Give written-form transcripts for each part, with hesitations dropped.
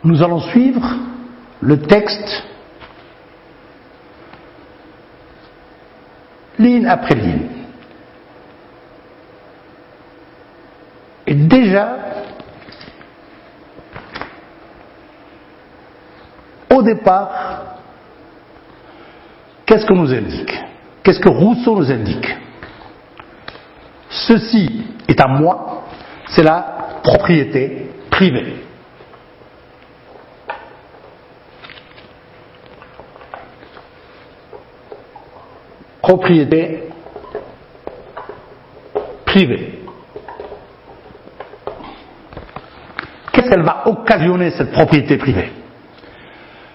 Nous allons suivre le texte ligne après ligne. Et déjà, au départ, qu'est-ce qu'on nous indique? Qu'est-ce que Rousseau nous indique? Ceci est à moi, c'est la propriété privée. Propriété privée. Qu'est-ce qu'elle va occasionner, cette propriété privée?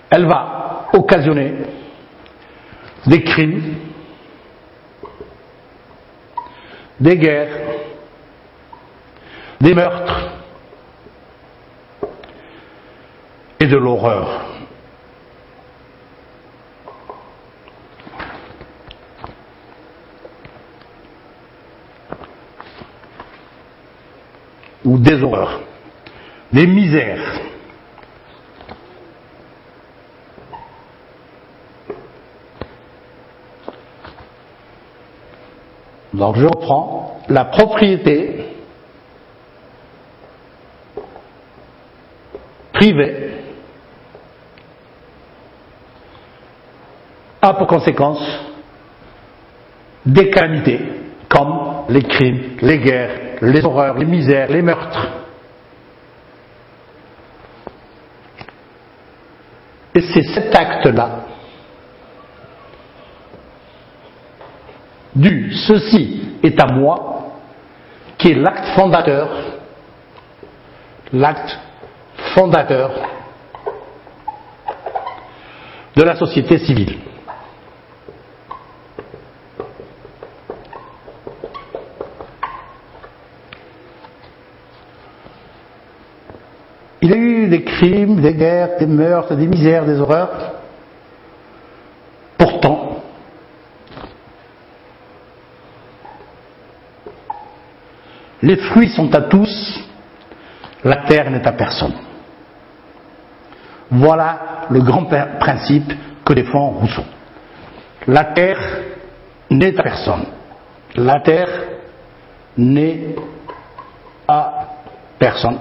Elle va occasionner des crimes, des guerres, des meurtres et de l'horreur. Ou des horreurs, des misères. Donc je reprends la propriété privée a pour conséquence des calamités comme les crimes, les guerres, les horreurs, les misères, les meurtres. Et c'est cet acte-là du ceci est à moi qui est l'acte fondateur de la société civile. Il y a eu des crimes, des guerres, des meurtres, des misères, des horreurs. Pourtant, les fruits sont à tous, la terre n'est à personne. Voilà le grand principe que défend Rousseau. La terre n'est à personne. La terre n'est à personne.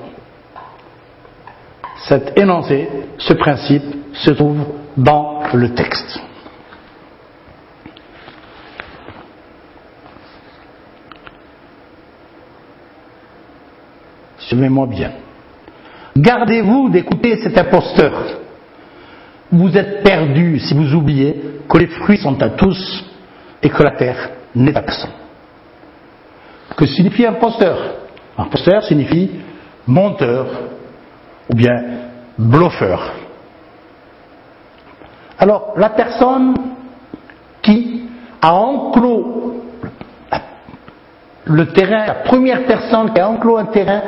Cet énoncé, ce principe, se trouve dans le texte. Suivez-moi bien. Gardez-vous d'écouter cet imposteur. Vous êtes perdus si vous oubliez que les fruits sont à tous et que la terre n'est à personne. Que signifie imposteur? Imposteur signifie menteur ou bien bluffeur. Alors, la personne qui a enclos le terrain, la première personne qui a enclos un terrain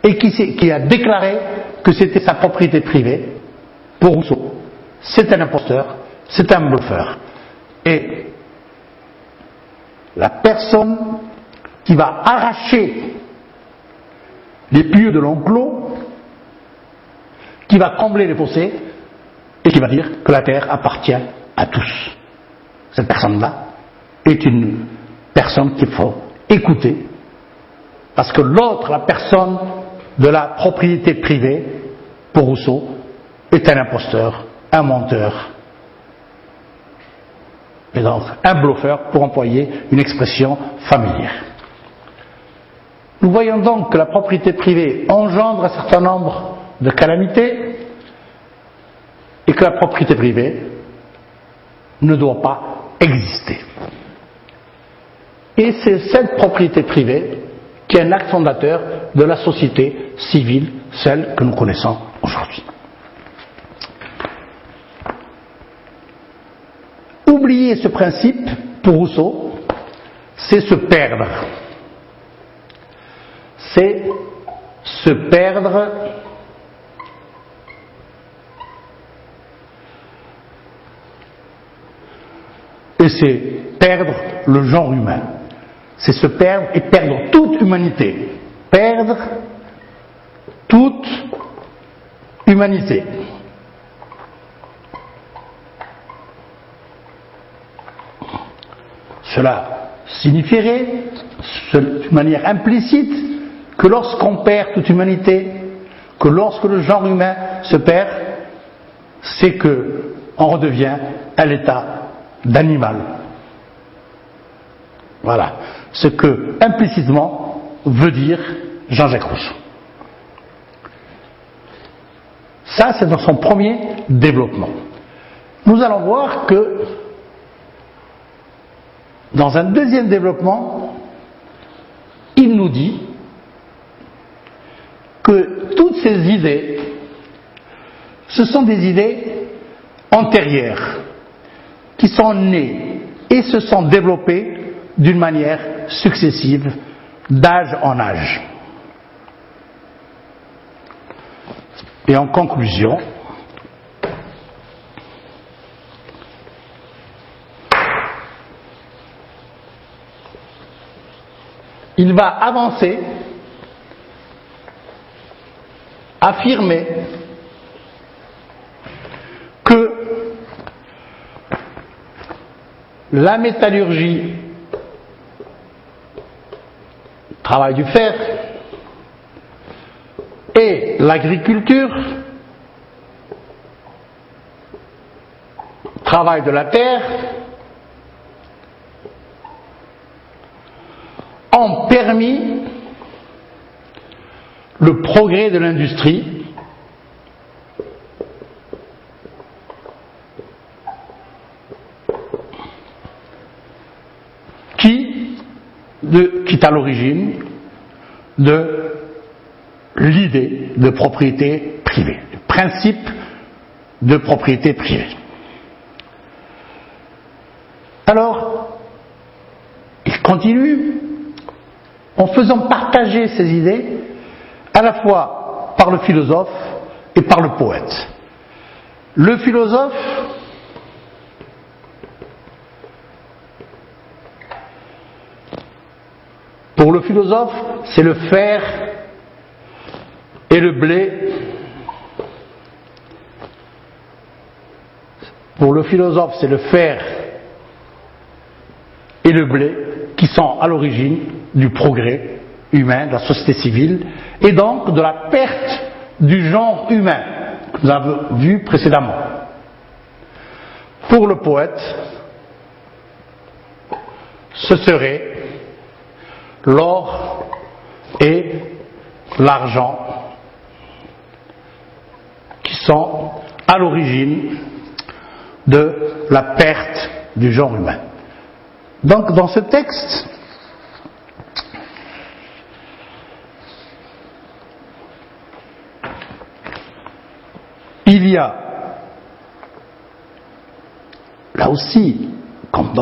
et qui a déclaré que c'était sa propriété privée, pour Rousseau, c'est un imposteur, c'est un bluffeur. Et la personne qui va arracher les pieux de l'enclos, qui va combler les fossés et qui va dire que la terre appartient à tous. Cette personne-là est une personne qu'il faut écouter, parce que l'autre, la personne de la propriété privée, pour Rousseau, est un imposteur, un menteur, et donc un bluffeur, pour employer une expression familière. Nous voyons donc que la propriété privée engendre un certain nombre de calamités et que la propriété privée ne doit pas exister. Et c'est cette propriété privée qui est un acte fondateur de la société civile, celle que nous connaissons aujourd'hui. Oublier ce principe, pour Rousseau, c'est se perdre. C'est se perdre et c'est perdre le genre humain. C'est se perdre et perdre toute humanité. Perdre toute humanité. l'humanité. Cela signifierait, d'une manière implicite, que lorsqu'on perd toute humanité, que lorsque le genre humain se perd, c'est qu'on redevient à l'état d'animal. Voilà ce que implicitement veut dire Jean-Jacques Rousseau. Ça, c'est dans son premier développement. Nous allons voir que dans un deuxième développement, il nous dit que toutes ces idées, ce sont des idées antérieures, qui sont nées et se sont développées d'une manière successive, d'âge en âge. Et en conclusion, il va avancer, affirmer que la métallurgie, travail du fer, et l'agriculture, travail de la terre, ont permis le progrès de l'industrie qui est à l'origine de l'idée de propriété privée, le principe de propriété privée. Alors, il continue en faisant partager ces idées à la fois par le philosophe et par le poète. Le philosophe pour le philosophe, c'est le fer et le blé. Pour le philosophe, c'est le fer et le blé qui sont à l'origine du progrès humain, de la société civile, et donc de la perte du genre humain que nous avons vu précédemment. Pour le poète, ce serait l'or et l'argent qui sont à l'origine de la perte du genre humain. Donc dans ce texte, il y a là aussi, comme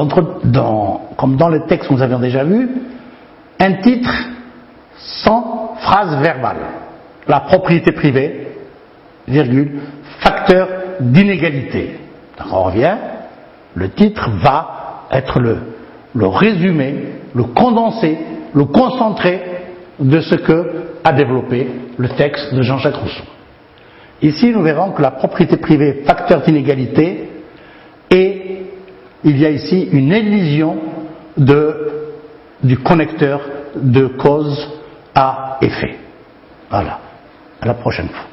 dans les textes que nous avions déjà vus, un titre sans phrase verbale. La propriété privée, virgule, facteur d'inégalité. Donc on revient, le titre va être le résumé, le condensé, le concentré de ce que a développé le texte de Jean-Jacques Rousseau. Ici, nous verrons que la propriété privée, facteur d'inégalité, et il y a ici une élision du connecteur de cause à effet. Voilà. À la prochaine fois.